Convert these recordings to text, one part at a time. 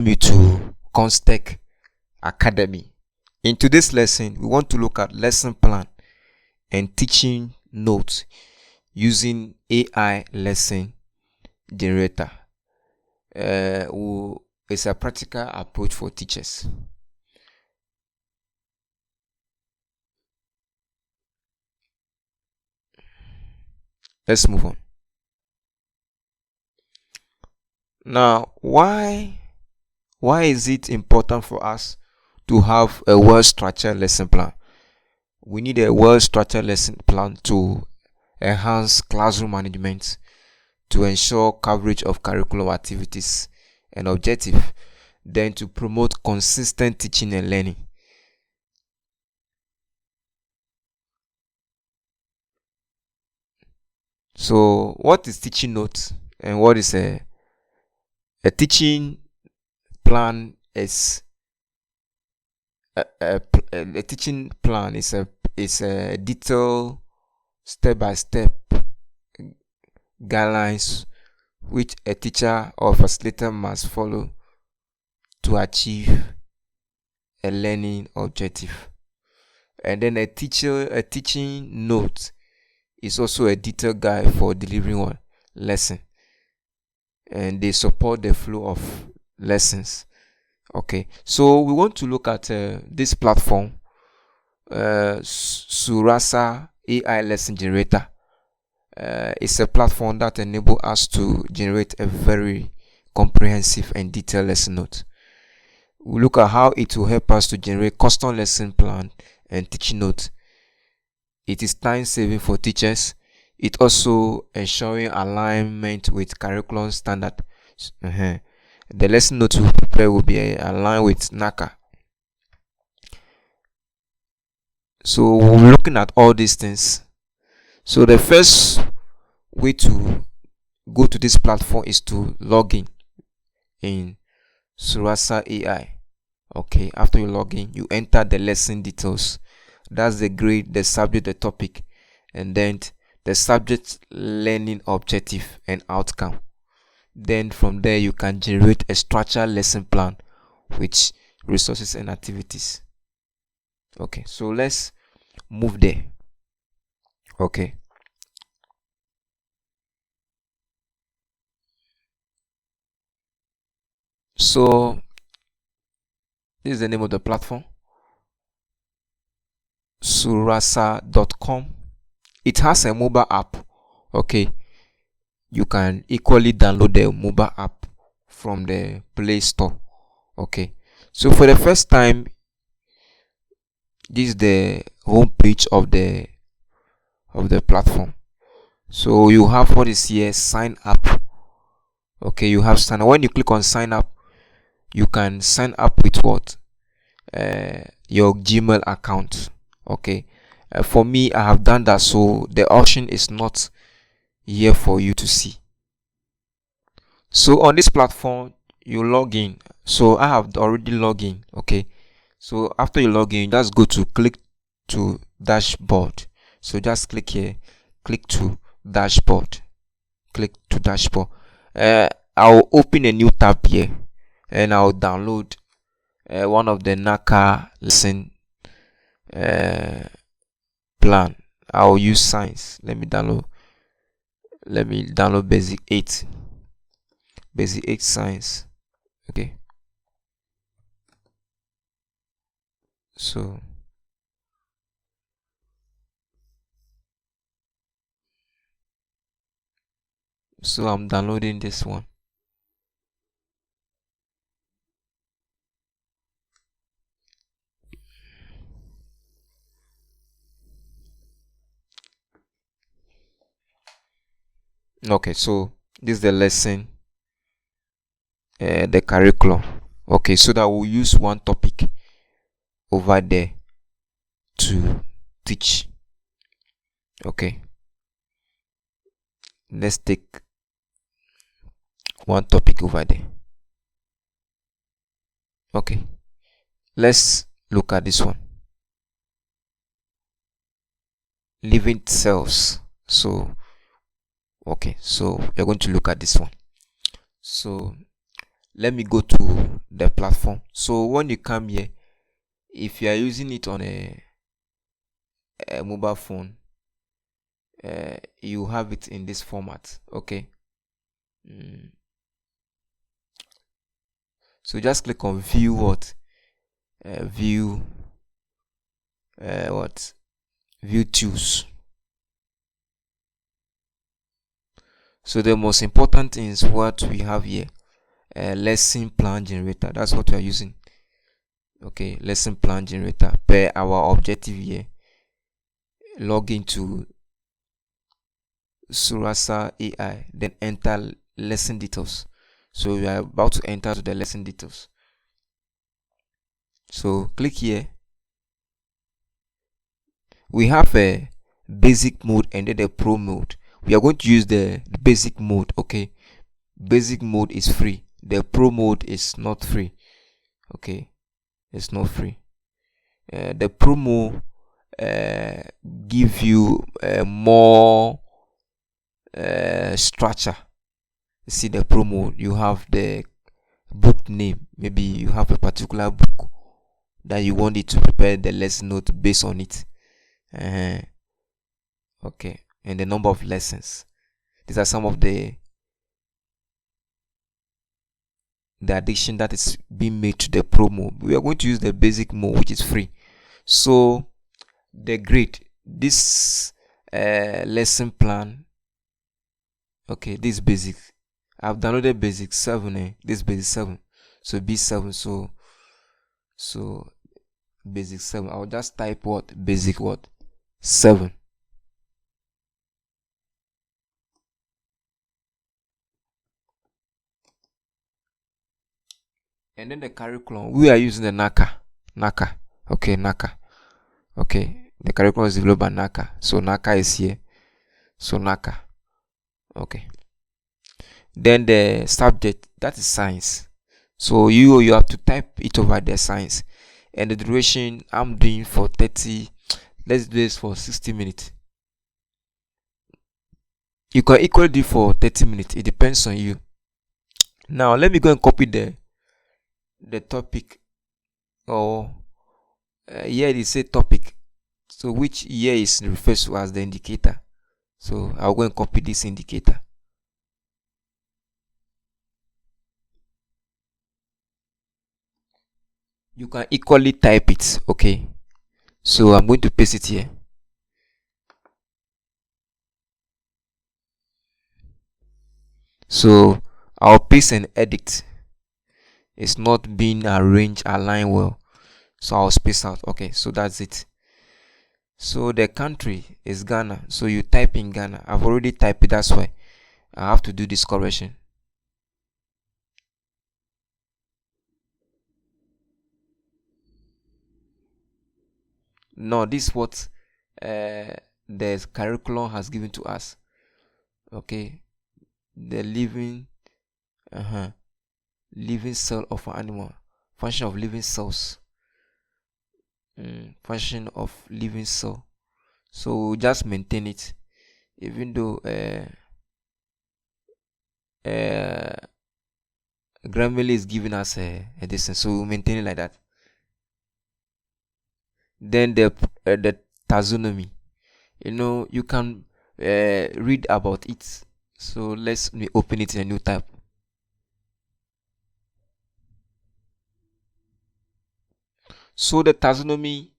Me to Constech Academy. In today's lesson, we want to look at lesson plan and teaching notes using AI lesson generator. It's a practical approach for teachers. Let's move on. Now, why is it important for us to have a well-structured lesson plan? We need a well-structured lesson plan to enhance classroom management, to ensure coverage of curriculum activities and objective, then to promote consistent teaching and learning. So, what is teaching notes and what is a teaching plan? Is a teaching plan is a detailed step-by-step guidelines which a teacher or facilitator must follow to achieve a learning objective. And then a teaching note is also a detailed guide for delivering one lesson, and they support the flow of lessons. Okay, so we want to look at this platform, Surasa AI lesson generator. It's a platform that enables us to generate a very comprehensive and detailed lesson note. We look at how it will help us to generate custom lesson plan and teaching notes. It is time saving for teachers. It also ensuring alignment with curriculum standard. The lesson notes we prepare will be aligned with NACA. So we're looking at all these things. So the first way to go to this platform is to log in Surasa AI. Okay, after you log in, you enter the lesson details. That's the grade, the subject, the topic, and then the subject, learning objective and outcome. Then from there you can generate a structured lesson plan with resources and activities. Okay, so let's move there. Okay, so this is the name of the platform, surasa.com. It has a mobile app. Okay, you can equally download the mobile app from the Play Store. Okay, so for the first time, this is the home page of the platform. So you have what is here, sign up. Okay, you have sign up. When you click on sign up, you can sign up with what? Your Gmail account. Okay, for me, I have done that, so the option is not here for you to see. So on this platform, you log in. So I have already logged in. Okay, so after you log in, just go to click to dashboard. So just click here, click to dashboard, click to dashboard. I'll open a new tab here and I'll download one of the NACA lesson plan. I'll use science. Let me download basic 8 science. Okay, so I'm downloading this one. Okay, so this is the lesson, the curriculum. Okay, so that we'll use one topic over there to teach. Okay, let's take one topic over there. Okay, let's look at this one, living cells. So okay, so we're going to look at this one. So let me go to the platform. So when you come here, if you are using it on a mobile phone, you have it in this format. Okay. So just click on view what view view tools. So the most important thing is what we have here, lesson plan generator. That's what we are using. Okay, lesson plan generator per our objective here. Log into Surasa AI, then enter lesson details. So we are about to enter to the lesson details. So click here. We have a basic mode and then the pro mode. We are going to use the basic mode. Okay, basic mode is free, the pro mode is not free. Okay, it's not free. The pro mode give you more structure. You see the pro mode, you have the book name. Maybe you have a particular book that you want it to prepare the lesson note based on it. Okay, and the number of lessons. These are some of the addition that is being made to the pro mode. We are going to use the basic mode, which is free. So the grade, this lesson plan, okay, this basic, I've downloaded basic 7. This basic 7, so B7. So basic 7. I'll just type what basic 7. And then the curriculum, we are using the NACA. Okay, NACA. Okay, the curriculum is developed by NACA. So NACA is here. So NACA. Okay. Then the subject, that is science. So you have to type it over the science. And the duration, I'm doing for 30. Let's do this for 60 minutes. You can equally do for 30 minutes. It depends on you. Now let me go and copy the topic, or here it say topic, so which here is referred to as the indicator. So I'll go and copy this indicator. You can equally type it. Okay, so I'm going to paste it here. So I'll paste and edit. It's not being aligned well, so I'll space out. Okay, so that's it. So the country is Ghana, so you type in Ghana. I've already typed it, that's why I have to do this correction. No, this is what the curriculum has given to us. Okay, the living cell of an animal, function of living cells, function of living cell. So just maintain it, even though Grammarly is giving us a distance, so we'll maintain it like that. Then the taxonomy, you can read about it. So let's open it in a new tab. So the taxonomy,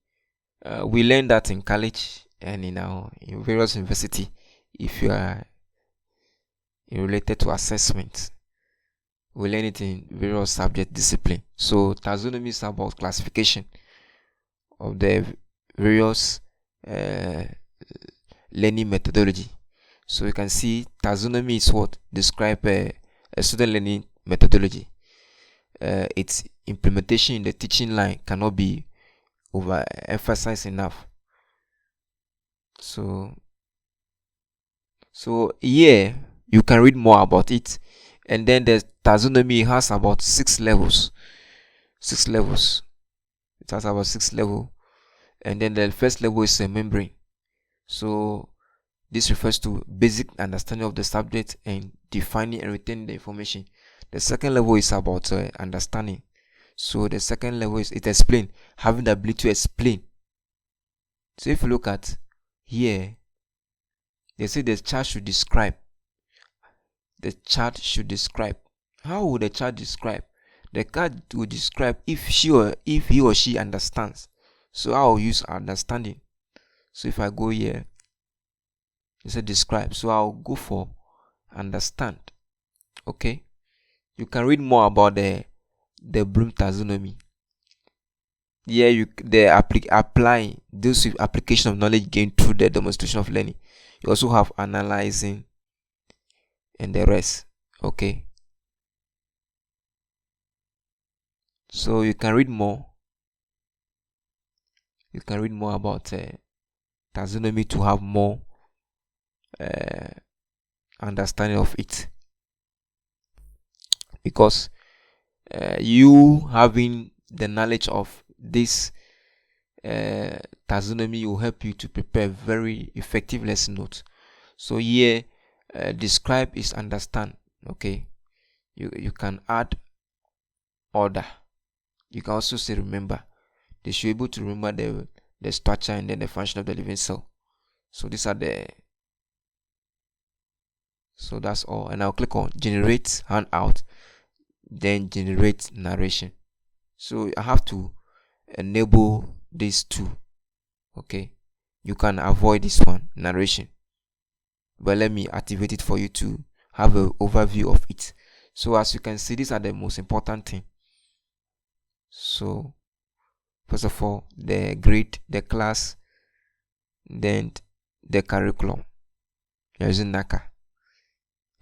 we learned that in college and in various university. If you are related to assessment, we learn it in various subject discipline. So taxonomy is about classification of the various learning methodology. So you can see taxonomy is what describe a student learning methodology. Its implementation in the teaching line cannot be overemphasized enough. So here you can read more about it. And then the taxonomy has about 6 levels. It has about 6 levels. And then the first level is a membrane. So this refers to basic understanding of the subject and defining and retaining the information. The second level is about understanding. So the second level is it explain, having the ability to explain. So if you look at here, they say the chart should describe. The chart should describe. How would the chart describe? The card will describe if he or she understands. So I'll use understanding. So if I go here, it says describe. So I'll go for understand. Okay. You can read more about the Bloom taxonomy. Here apply those with application of knowledge gained through the demonstration of learning. You also have analyzing and the rest. Okay. So you can read more. You can read more about taxonomy to have more understanding of it, because you having the knowledge of this taxonomy will help you to prepare very effective lesson notes. So here describe is understand. Okay, you can add order. You can also say remember. They should be able to remember the structure and then the function of the living cell. So these are so that's all. And I'll click on generate handout, then generate narration. So I have to enable these two. Okay, you can avoid this one, narration, but let me activate it for you to have an overview of it. So as you can see, these are the most important thing. So first of all, the grade, the class, then the curriculum using NACA.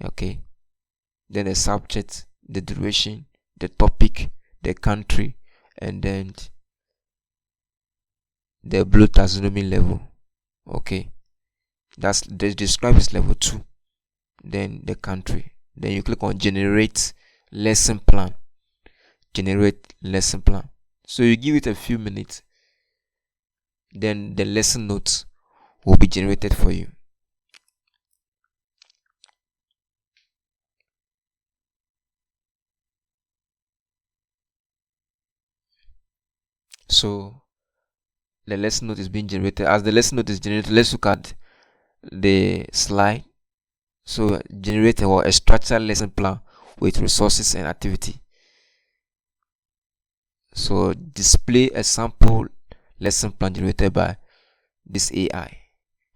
Okay, then the subject, the duration, the topic, the country, and then the Blue taxonomy level. Okay, that's the describe is level 2. Then the country. Then you click on generate lesson plan. Generate lesson plan. So you give it a few minutes, then the lesson notes will be generated for you. So the lesson note is being generated. As the lesson note is generated, let's look at the slide. So generate a structured lesson plan with resources and activity. So display a sample lesson plan generated by this AI,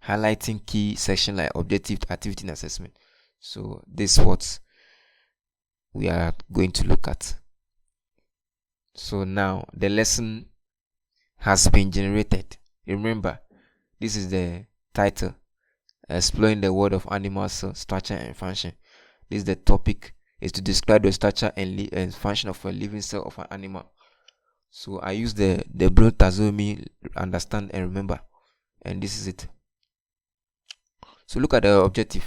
highlighting key section like objective, activity, and assessment. So this is what we are going to look at. So now the lesson has been generated. Remember, this is the title, exploring the world of animal cell structure and function. This is the topic, is to describe the structure and function of a living cell of an animal. So I use the Bloom taxonomy, understand and remember, and this is it. So look at the objective.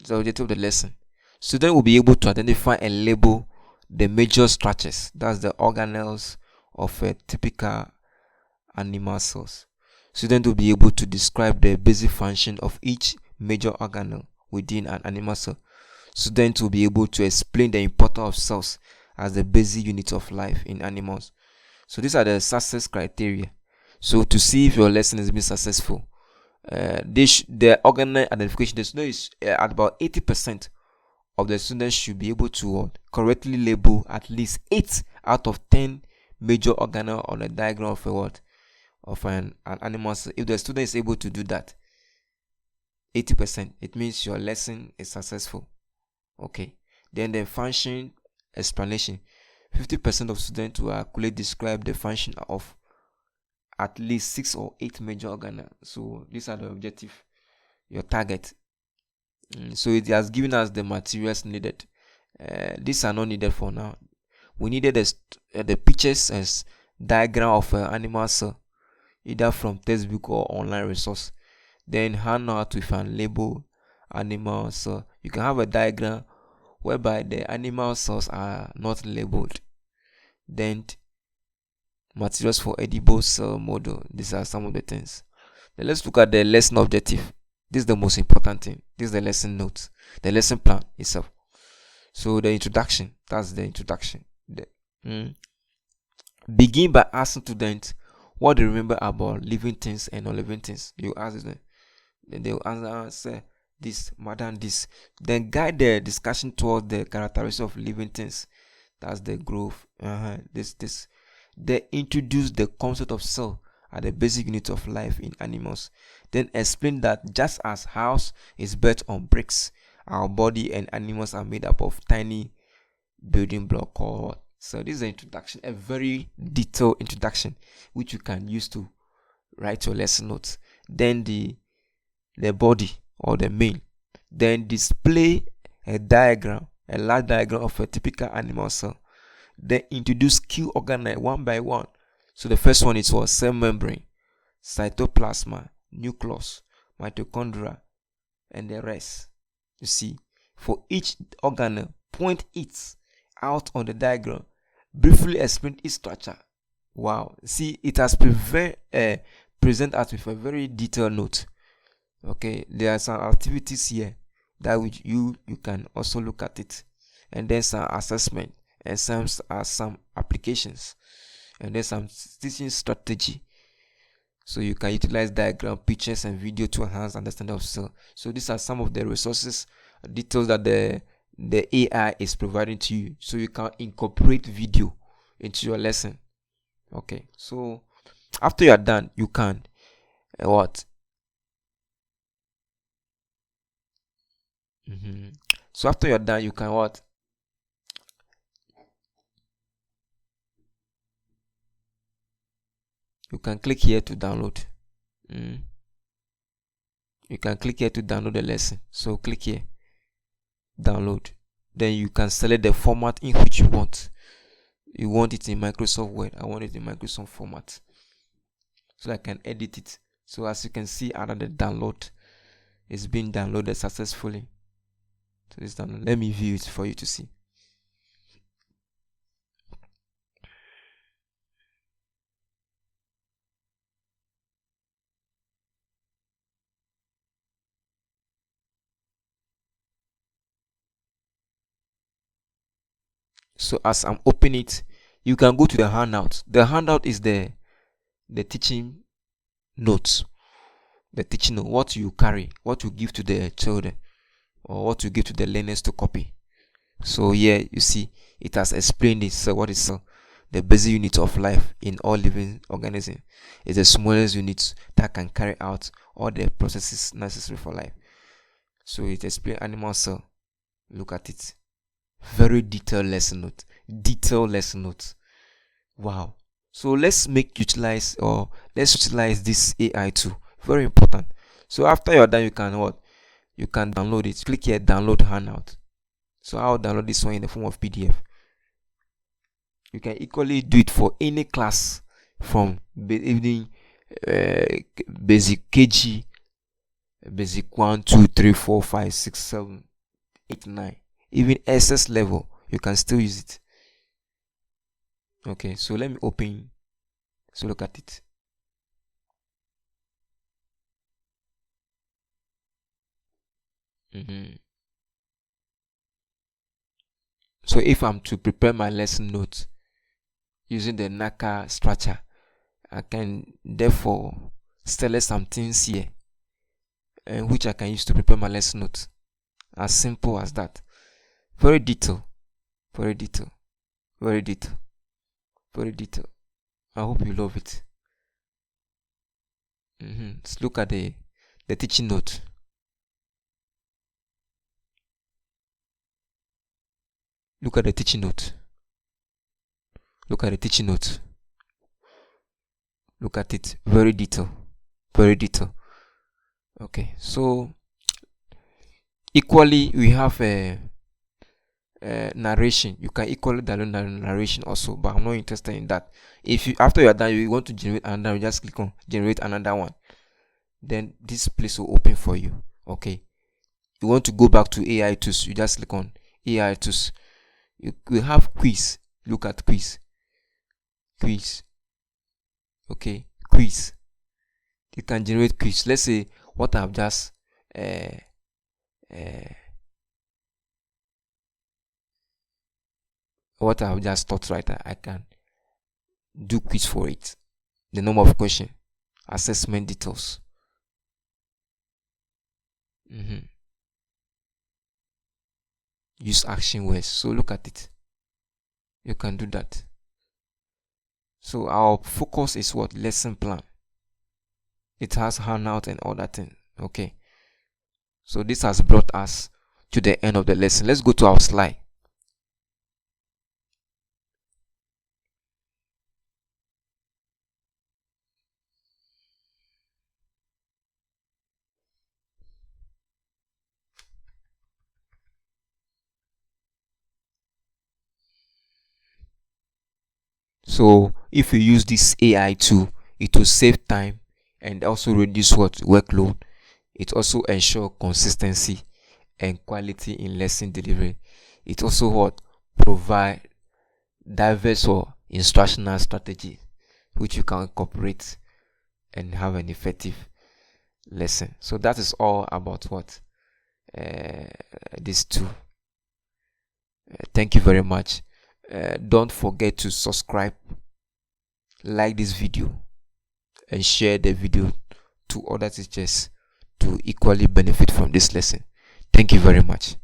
The objective of the lesson. Students will be able to identify and label the major structures, that's the organelles of a typical animal cells. Students will be able to describe the basic function of each major organelle within an animal cell. Students will be able to explain the importance of cells as the basic unit of life in animals. So these are the success criteria. So to see if your lesson has been successful, the organelle identification, the student is at about 80% of the students should be able to correctly label at least 8 out of 10 major organelle on a diagram of a word of an animal cell. If the student is able to do that, 80%, it means your lesson is successful. Okay, then the function explanation, 50% of students will accurately describe the function of at least 6 or 8 major organelles. So these are the objective, your target. So it has given us the materials needed. These are not needed for now. We needed the pictures as diagram of an animal cell, either from textbook or online resource. Then handout with an label animal cell. You can have a diagram whereby the animal cells are not labeled. Then materials for edible cell model. These are some of the things. Then let's look at the lesson objective. This is the most important thing. This is the lesson notes, the lesson plan itself. So the introduction, that's the introduction. Begin by asking students what they remember about living things and non-living things. You ask them, then they will answer this, more than this. Then guide the discussion towards the characteristics of living things. That's the growth. This. They introduce the concept of cell as the basic unit of life in animals. Then explain that just as house is built on bricks, our body and animals are made up of tiny building block called. So this is an introduction, a very detailed introduction, which you can use to write your lesson notes. Then the body or the main. Then display a diagram, a large diagram of a typical animal cell. Then introduce key organelles one by one. So the first one is what? Cell membrane, cytoplasma, nucleus, mitochondria, and the rest. You see, for each organelle, point it out on the diagram. Briefly explain its structure. Wow. See, it has present us with a very detailed note. Okay, there are some activities here that which you can also look at it, and then some assessment, and some applications, and then some teaching strategy. So you can utilize diagram, pictures, and video to enhance understanding of cell. So these are some of the resources, details that the AI is providing to you, so you can incorporate video into your lesson. Okay, so after you are done, you can what? So after you're done, you can what? You can click here to download. You can click here to download the lesson. So click here, download. Then you can select the format in which you want. You want it in Microsoft Word. I want it in Microsoft format, so I can edit it. So as you can see, under the download, it's been downloaded successfully. So it's download. Let me view it for you to see. So as I'm opening it, you can go to the handout. The handout is the teaching notes. The teaching note, what you carry, what you give to the children, or what you give to the learners to copy. So here you see it has explained it. So what is cell? The basic unit of life in all living organisms. Is the smallest unit that can carry out all the processes necessary for life. So it explains animal cell. Look at it. Very detailed lesson note. Wow. So let's utilize this AI too. Very important. So after you're done, you can what? You can download it. Click here, download handout. So I'll download this one in the form of PDF. You can equally do it for any class from even basic KG, basic 1, 2, 3, 4, 5, 6, 7, 8, 9, even SS level. You can still use it. Okay, so let me open. So look at it. So if I'm to prepare my lesson notes using the NACA structure, I can therefore select some things here, which I can use to prepare my lesson notes. As simple as that. Very detailed. I hope you love it. Let's look at the teaching note. Look at the teaching note. Look at it. Very detailed. Okay, so equally we have a narration. You can equally download narration also, but I'm not interested in that. If you, after you are done, you want to generate another, you just click on generate another one. Then this place will open for you. Okay, you want to go back to AI tools, you just click on AI tools. We have quiz. Look at quiz. Okay, quiz. You can generate quiz. Let's say what I've just what I've just taught right, I can do quiz for it, the number of question, assessment details. Use action words. So look at it. You can do that. So our focus is what? Lesson plan. It has handout and all that thing. Okay. So this has brought us to the end of the lesson. Let's go to our slide. So if you use this AI tool, it will save time and also reduce what? Workload. It also ensure consistency and quality in lesson delivery. It also what? Provide diverse or instructional strategy which you can incorporate and have an effective lesson. So that is all about what? This tool. Thank you very much. Don't forget to subscribe, like this video, and share the video to other teachers to equally benefit from this lesson. Thank you very much.